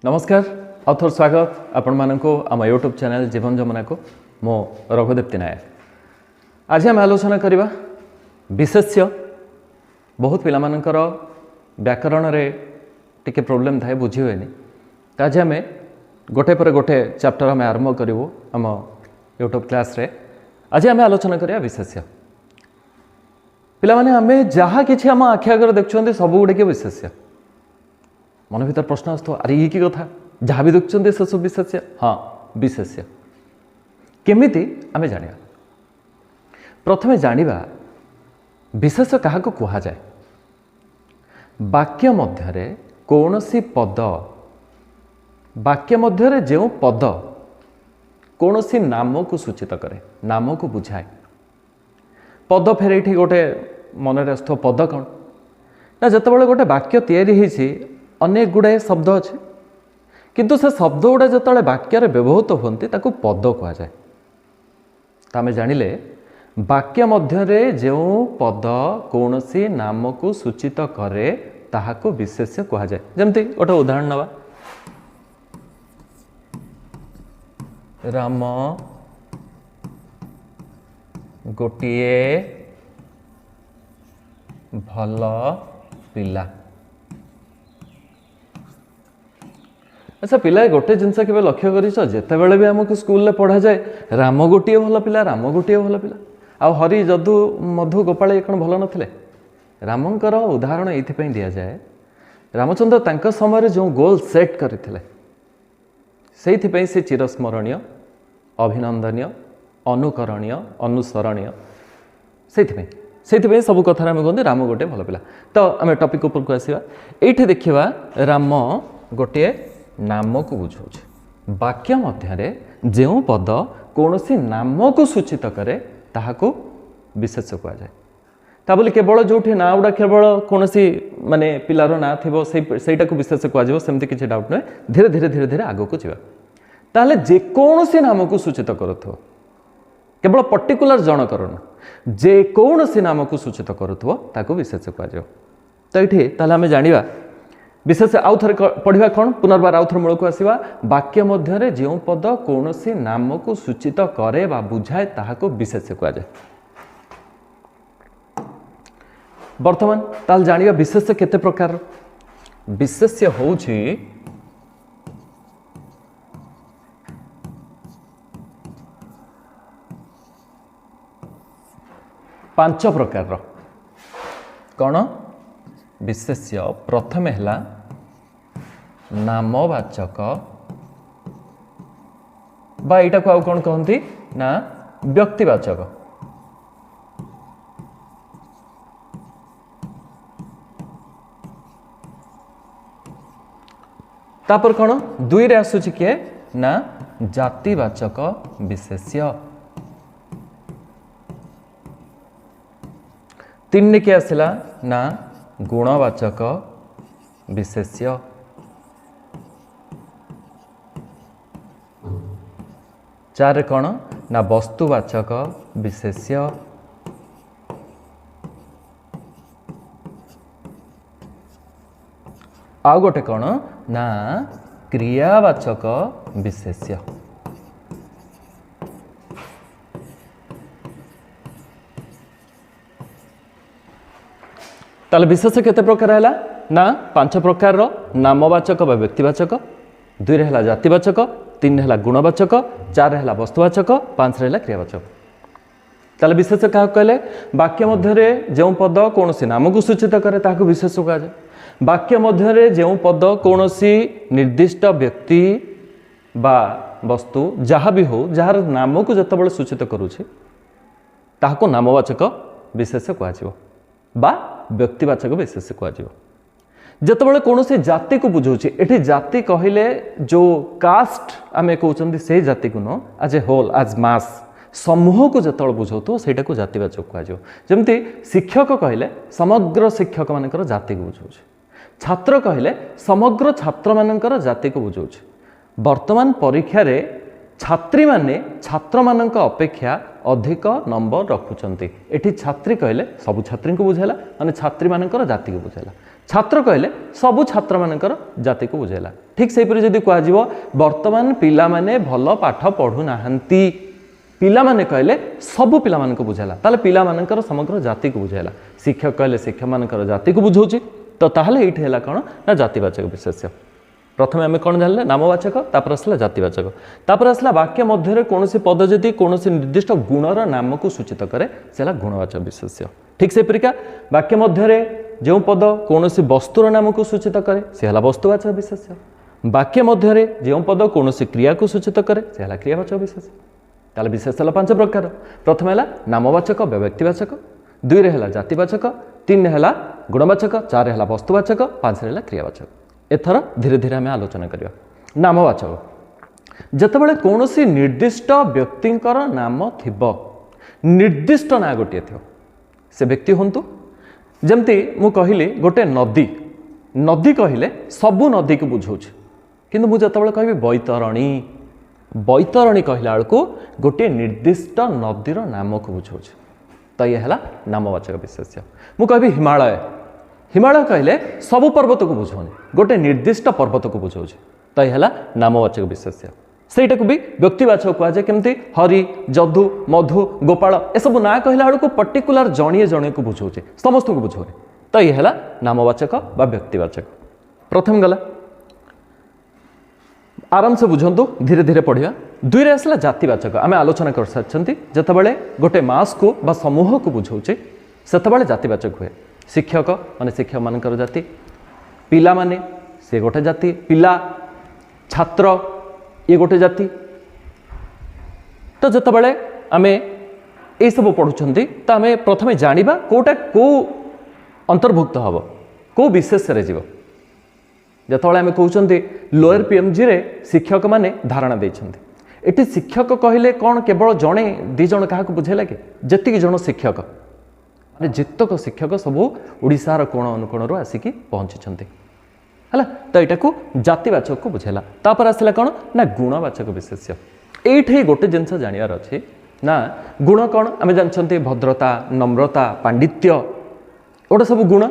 नमस्कार आउथर स्वागत आपण मानक आम यूट्यूब चैनल जीवन जमुना को मो रघुदेप्ती नायक। आज आम आलोचना करवा विशेष्य बहुत पिला मानकर व्याकरण रे टिके प्रोब्लेम थाए बुझी हुए तो आज आम गोटे पर गोटे चैप्टर आम आरंभ करूँ आम यूट्यूब क्लास रे। आज आम आलोचना करवा विशेष्य पिला माने आम जहाँ कि आम आखि आगे देखुं सब गुड़िक विशेष्य मन भर प्रश्न आसो अरे ये कि कथा जहाँ भी देखुं से सब विशेष्य। हाँ विशेष्य केमिति आमे जानिबा। प्रथमे जानिबा विशेष्य क्या कह जाए। वाक्य मध्य कौनसी पद वाक्य मध्य जो पद कौनसी नाम को सूचित करे नाम को बुझाए। पद फेर ये गोटे मन आसो पद कौन ना जिते गोटे वाक्य तैयारी होती अनेक गुड़ाए शब्द अच्छे किंतु से शब्द गुड़ा जो वाक्य व्यवहृत होती ताकू पद कह जाए। तो आम जानिले वाक्य मध्य जो पद कौन सी नाम को सूचित करे ताहाको विशेष्य कह जाए। जमती गोटे उदाहरण नवा राम गोटिए भल पिला। अच्छा पिला गोटे जिनस के लक्ष्य करते भी आमको स्कूल पढ़ा जाए राम गोटे भल पिला राम गोटे भल पिला आ हरि जदु मधु गोपाल कौन भल नथिले। रामंकर उदाहरण ये दि जाए रामचंद्र तांका समय जो गोल सेट करते से चिरस्मरणीय अभिनंदनीय अनुकरणीय अनुसरणीय से सब कथा आम कहते राम गोटे भल पिला। तो आम टॉपिक ऊपर को आसवा ये देखा राम गोटे नाम को बुझाऊे वाक्य मध्य जो पद कौन सी नाम को सूचित करे ताहाको विशेष्य कह जाए। ता बोली केवल जो ना गुड़ा केवल कौन सी माने पिलार ना थी से विशेष्य कह सेमती किसी डाउट नुहे। धीरे धीरे धीरे धीरे आग को जावा ताले जेकोसी नाम को सूचित करुथो केवल पर्टिकुलर जनकर न जेकोसी नाम को सूचित करुथो ताको विशेष्य कह जाए। तो ये ताले आमे जानिबा विशेष आउ थे पढ़ा कौन पुनर्बार आउ थे मूल को आसवा वाक्य मध्य जो पद कौन सी नाम को सूचित करे बा बुझाए ताहाको विशेष्य कह जाए। वर्तमान ताल जानिबा विशेष्य केते प्रकार। विशेष्य होउछि पांच प्रकार कौन विशेष्य। प्रथम है नामवाचक बा एटा को आउ कौन कहती ना व्यक्तिवाचक। तापर कौन दुई रे आसुची किए ना जातिवाचक विशेष्य। तीन ने क्या आसला ना गुणवाचक विशेष्य। चार कौन ना वस्तुवाचक विशेष्य। आउ गोटे कौन ना क्रियावाचक विशेष्य। ताले विशेष केते प्रकार है ना पांच प्रकार नामवाचक बा व्यक्तिवाचक। दुई रे है जातिवाचक तीन है गुणवाचक चार है वस्तुवाचक पांच रे क्रियावाचक। ताले विशेष क्या कहले वाक्य मध्य जो पद कौन सी नाम को सूचित करे ताको विशेष कह जाए। वाक्य मध्य जो पद कौन सी निर्दिष्ट व्यक्ति बा वस्तु जहाँ भी हो जार नाम को जिते सूचित करुचे ताको नामवाचक विशेष कह व्यक्तिवाचक विशेष कह। जितेबाला कौन से जाति को बुझाऊे ये जाति कहले जो कास्ट आम कहते से जाति को न आज ए होल आज मास समूह को जिते बुझाऊ से जातिवाचक कह। जमती शिक्षक कहले समग्र शिक्षक मानकर जाति को बुझाऊे। छात्र कहले समग्र छात्र मानकर जाति को बुझाऊे। वर्तमान परीक्षा रे छात्री माने छात्र मानक अपेक्षा अधिक नंबर रखुचंती। एठी छात्री कहले सबु छात्री को बुझेला माने छात्री मानकर जाति को बुझेला। छात्र कहले सबु छात्र मानकर जाति को बुझेला। ठीक सेपरि जदि कह जिवो वर्तमान पिला माने भल पाठ पढु नाहंती, पिला माने कहले सबु पिला मानक बुझेला, ताले पिला मानकर समग्र जाति को बुझेला। शिक्षक कहले शिक्षक मानकर जाति को बुझौची, तो ताहले एठी हैला कोन ना जातिवाचक विशेष्य। प्रथमे आम कौन जानले नामवाचक, तापर आसला जातिवाचक, तापर आसला वाक्य मध्य कौन पद जदि कौन निर्दिष्ट गुणर नाम को सूचित करे से गुणवाचक विशेष्य। ठीक से परिका वाक्य मध्य जो पद कौन वस्तुर नाम को सूचित करे से वस्तुवाचक विशेष्य। वाक्य मध्य जो पद कौन क्रिया को सूचित करे से क्रियावाचक विशेष्य। ताले विशेष 5 प्रकार। प्रथम है नामवाचक व्यक्तिवाचक, 2 है जातिवाचक, 3 है गुणवाचक, 4 है वस्तुवाचक, 5 है क्रियावाचक। एथर धीरे धीरे आम आलोचना करिया। नामवाचक जतबेले कौनसी निर्दिष्ट व्यक्तिंकर नाम थिबो, निर्दिष्ट ना गोटे थो से व्यक्ति हंतु। जमती मु कहली गोटे नदी, नदी कहले सबु नदी को बुझाऊँ, किंतु मु जतबेले कहबी बैतरणी, बैतरणी कहला बेलू गोटे निर्दिष्ट नदीर नाम को बुझाऊँ, तो ये है नामवाचक विशेष्य। मु कहबी हिमालय, हिमालय कहले सबु पर्वत को बुझाऊनी, गोटे निर्दिष्ट पर्वत को बुझाऊँ, तो यह है नामवाचक विशेष्य। सेटा को भी व्यक्तिवाचक कहुए केमती हरि, जदु, मधु, गोपाल एसबू ना कहला बेलू पर्टिकुलर जणिए जणे को बुझाऊे, समस्त को बुझाऊनी, तो यह है नामवाचक बा व्यक्तिवाचक। प्रथम गला आराम से बुझंतु, धीरे धीरे पढ़िया। 2 आसला जातिवाचक। आम आलोचना कर सारी जितेबाला गोटे मास को बा समूह को बुझाऊे से जातिवाचक हुए। शिक्षक माने शिक्षक मानकर जाति, पिला माने से गोटे जाति, पिला छात्र ये गोटे जाति। तो जितेबाला आम ये सब पढ़ुंट तो आम प्रथम जाना कौटा कौ अंतर्भुक्त हम कौ विशेष जीव। जितेबाला आम कहते लोअर पीएमजी रे शिक्षक माने धारणा देते, एटी शिक्षक कहले कौन केवल जड़े 2 जण क्या बुझेला कि जी जन शिक्षक जितक शिक्षक सबू ओडिशार कोण अनुकोण आसिकी पहुँची है, तो यहाँ को जातिवाचक को बुझेला। तापर आसला कौन ना गुणवाचक विशेष्य। ये गोटे जिनस जानवर अच्छे ना गुण कौन आम जानते भद्रता, नम्रता, पांडित्य गोटे सब गुण।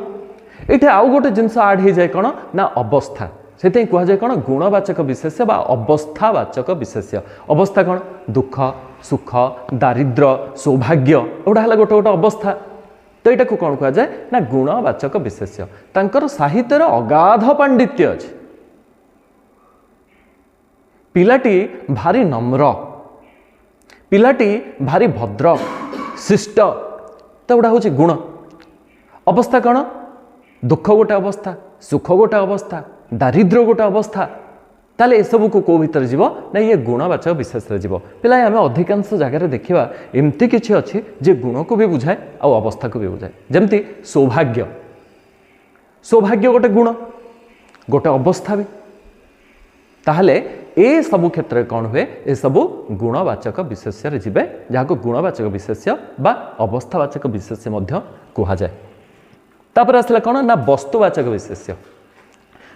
ये आउ गोटे जिनस आड हो जाए कौन ना अवस्था, से कहुए कौन गुणवाचक विशेष्य बा अवस्थावाचक विशेष्य। अवस्था कौन दुख, सुख, दारिद्र्य, सौभाग्य एगुड़ा है गोटे गोटे अवस्था। तो यहाँ को कौन कहुए ना गुणवाचक विशेष्य। तांकर साहित्यर अगाध पांडित्य अच्छे, पिलाटी भारी नम्र, पिलाटी भारी भद्र शिष्ट, तो गुड़ा हूँ गुण। अवस्था कौन दुख गोटे अवस्था, सुख गोटे अवस्था, दारिद्र्य गोटे अवस्था। ताले ए सब को कौ भीतर जीव ना ये गुणवाचक विशेष जीव। पिला आम अधिकांश जगह देखा एमती किसी अच्छी जे गुण को भी बुझाए आ अवस्था को भी बुझाए। जमती सौभाग्य, सौभाग्य गोटे गुण गोटे अवस्था भी। ताहले ए सबु क्षेत्र कौन हुए ए सबु गुणवाचक विशेष्य जीवे, जहाँ को गुणवाचक विशेष्य बा अवस्थावाचक विशेष्य कहा जाए। तापर आसला कौन ना वस्तुवाचक विशेष्य।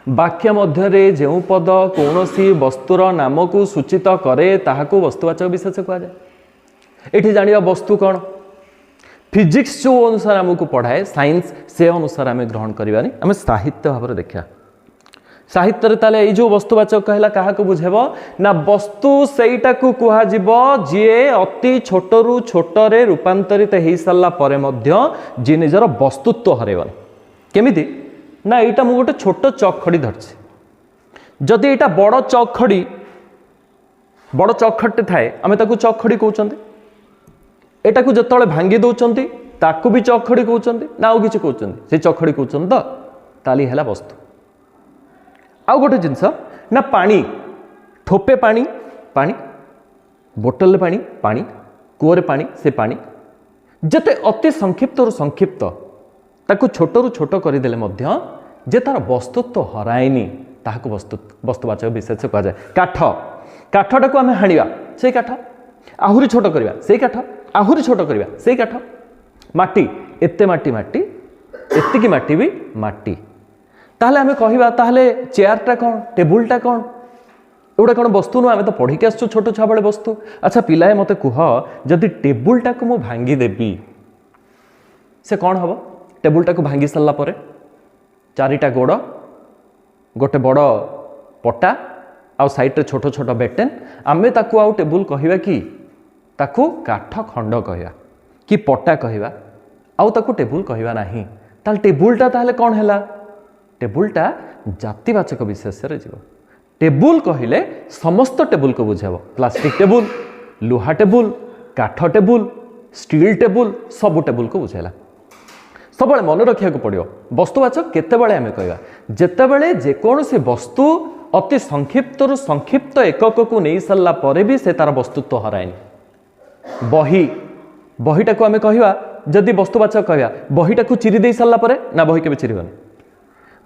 वाक्य मध्य जो पद कौन वस्तुर नाम को सूचित करे ताहाको वस्तुवाचक विशेष कहुए। ये जाना वस्तु कौन, फिजिक्स जो अनुसार आमको पढ़ाए साइंस से अनुसार आम ग्रहण करानी, आम साहित्य भाव में देखा। साहित्य ताले ये जो वस्तुवाचक कहला क्या बुझेब ना वस्तु सेटा को कहुब जी अति छोटरू छोटरे रूपांतरित हो सारा पर जी निजर वस्तुत्व हरैबन। केमिति ना यहाँ मुझे गोटे छोट चकखड़ी धरछि, जदि यहाँ बड़ चकखड़ी बड़ चकखड़ी थाए आम चकखड़ी कहते, एटा को जिते भांगी दौरान ताकू भी चकखड़ी कहते ना आउ कि कहते से चकखड़ी कहते। तो ताली है वस्तु। आउ गोटे जिनस ना पानी, ठोपे पानी पानी, बोतल पानी पानी, कूअरे पानी से पानी, जते अति संक्षिप्त रु संक्षिप्त ताकू छोटरू छोट करदेले मध्य जे तार वस्तुत्व हराएनी ताहाको वस्तुवाचक विशेष कहुए। काठ, काठटा को आम हाणिबा से काठ, आहुरी छोट करवा से काठ, आहुरी छोट करवा से काठ। माटी, एते माटी माटी, एतिकी माटी भी माटी। ताहले आम कहवा ताहले चेयरटा कौन, टेबुलटा कौन, एगुड़ा कौन वस्तु नुह आम तो पढ़ी के आसु छोट छुआ बेले वस्तु। अच्छा पिलाए मत कह जदि टेबुलटा को मु भांगीदेवी से कौन हम टेबुलटा को भांगी सारा पर चारिटा गोड़ गोटे बड़ पटा आउ साइड रे छोट छोट बेटेन आमे ताकू आउ टेबुल कहवा कि ताकू काठ खंड कहवा कि पटा कहवा आउ ताकू टेबुल कहवा नहीं ताल टेबुलटा ताहले कौन हैला टेबुलटा जातिवाचक विशेष्य रे जीव। टेबुल कहले समस्त टेबुल को बुझाव प्लास्टिक टेबुल लुहा टेबुल काठ टेबुल स्टील टेबुल सब टेबुल को बुझाला। सब मन रखा पड़ो वस्तुवाचक केतेबेले आमे कहवा जेतेबेले जेकोसी वस्तु अति संक्षिप्त रु संक्षिप्त एकक को नहीं सारा पर भी से तार वस्तुत्व हराएनी। बही बहीटा को आमे कहवा जदि वस्तुवाचक कहवा बहीटा को चिरी दे सारा पर ना बही के चिरबनी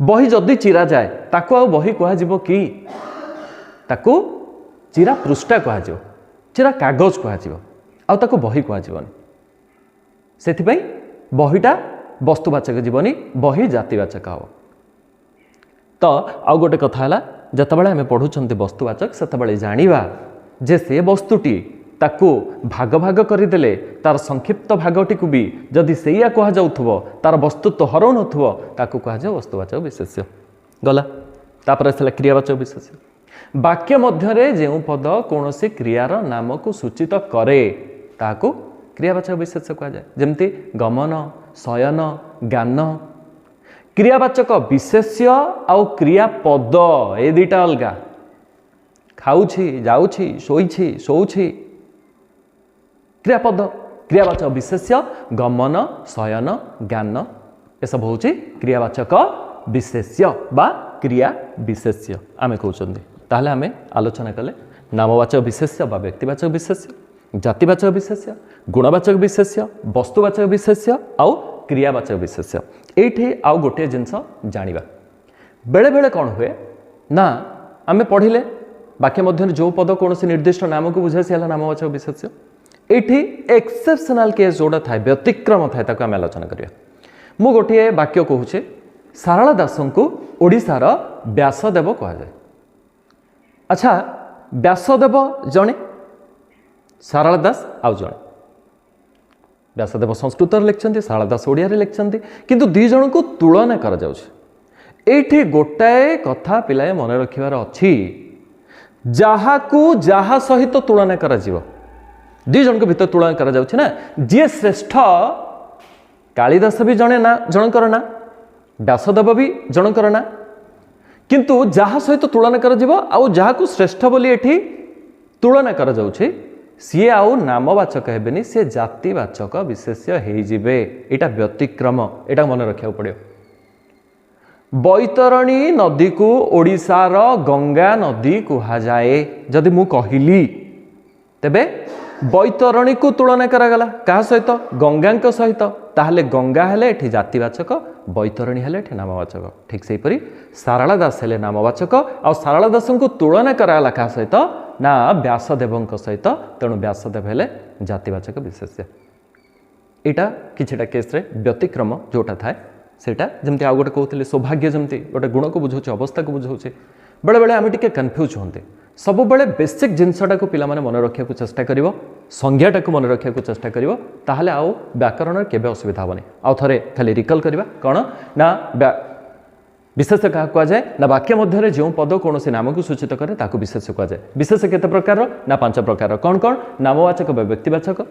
बही जदि चिरा जाए ताकू आ बही कह कि ताकू चिरा पृष्ठा कह चिरा कागज कह ताकू बही कहनी से बहीटा वस्तुवाचक जीवनी बही जातिवाचक हम। तो आउ गोटे कथा है जितेबाला आम पढ़ुंट वस्तुवाचक से जाना जे से वस्तुटी ताकू भाग भाग करदेले तार संक्षिप्त भागटी को भी जदि से कहुव तार वस्तुत्व हरौ नाकू कह वस्तुवाचक विशेष्य गला। तापर क्रियावाचक विशेष्य वाक्य मध्य जो पद कौन सी क्रियार नाम को सूचित करे ताकू क्रियावाचक विशेष्य कहुए जमती गमन शयन गान। क्रियावाचक विशेष्य आउ क्रियापद ए दुईटा अलगा खाऊछि जाऊछि शोइछि शोउछि क्रियापद क्रियावाचक विशेष्य गमन शयन गान ए सब हूँ क्रियावाचक विशेष्य बा क्रिया विशेष्य आमे कहते ताहले आमे आलोचना कले नामवाचक विशेष्य बा व्यक्तिवाचक विशेष्य जातिवाचक विशेष्य गुणवाचक विशेष्य वस्तुवाचक विशेष्य आउ क्रियावाचक विशेष्य। ये आउ गोटे जिनस जानिबा बेले बेले कौन हुए ना आमे पढ़िले वाक्य मध्य जो पद कौन से निर्दिष्ट नाम को बुझाए सी नामवाचक विशेष्य। ये एक्सेप्शनल केस जोड़ा थाए व्यतिक्रम थाए ताको आमे आलोचना करिया। मु गोटे वाक्य कहूचे सारला दास को ओडिशार व्यासदेव कह जाए। अच्छा व्यासदेव जड़े सारला दास आउ जड़े व्यासदेव संस्कृत लिखिं सारला दास ओडिया लिखिं किंतु दी जन को तुलना कर ये गोटाए कथा पिलाए मन रखिबार अच्छी जहाकू जहा सहित तुलना कर दी जन भीतर तुलना करा जाउछि ना जी श्रेष्ठ कालिदास भी जने ना जनकर ना व्यासदेव भी जनकर ना किंतु जहा सहित तुलना कर आउ जहाकू श्रेष्ठ बोली एठी तुलना कर जाउछि सी आउ नामवाचक हेबेनी से जातिवाचक विशेष्य हेई जिवे। एटा व्यतिक्रम एटा मन रखिया पड़ियो। बैतरणी नदी को ओडिशार गंगा नदी कहा जाए जदि मु कहिली तेबे बैतरणी को तुलना करागला क्या सहित गंगा सहित ताहले गंगा हेले एठी जातिवाचक बैतरणी हेले एठी नामवाचक। ठीक से परी सारला दास हेले नामवाचक आ सारला दास को तुलना करागला क्या सहित ना व्यासदेव सहित तेणु व्यासदेव हेले जातिवाचक विशेष्य। एटा किछिटा केस रे व्यतिक्रम जोटा थाए सेटा जमती आउ गोटे कहते सौभाग्य जमती गोटे गुण को बुझाऊे अवस्था को बुझाऊे बेले बेले आम टे कन्फ्यूज होते सब बेले बेसिक जिनसटा को पिला माने मन रखा चेष्टा कर संज्ञाटा को मन रखा चेष्टा कर ताहले आउ व्याकरण केबे असुविधा हेनी। आउ थे खाली रिकल करवा कौन ना विशेष क्या कहुए ना वाक्य मध्य जो पद कौन से नाम को सूचित करे ताकू विशेष कहुए। विशेष केते प्रकार ना 5 प्रकार कौन कौन नामवाचक व्यक्तिवाचक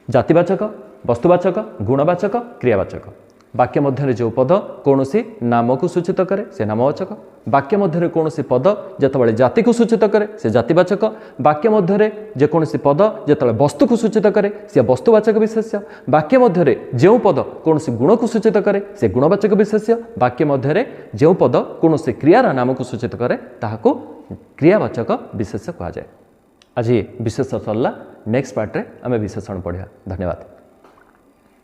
जातिवाचक वस्तुवाचक गुणवाचक क्रियावाचक। वाक्य मध्य जो पद कौन सी नाम को सूचित करे से नामवाचक वाक्य मध्य कौन सी पद जितेबाला जाति को सूचित करे से जातिवाचक वाक्य मध्य जेकोसी पद जितेबाला वस्तु को सूचित करे से वस्तुवाचक विशेष्य वाक्य मध्य जो पद कौन सी गुण को सूचित करे से गुणवाचक विशेष्य वाक्य मध्य जो पद कौन सी क्रियार नाम को सूचित करे ताहाको क्रियावाचक विशेष्य कहुए। आज विशेष सरला नेक्स्ट पार्ट रे आम विशेषण पढ़ा। धन्यवाद।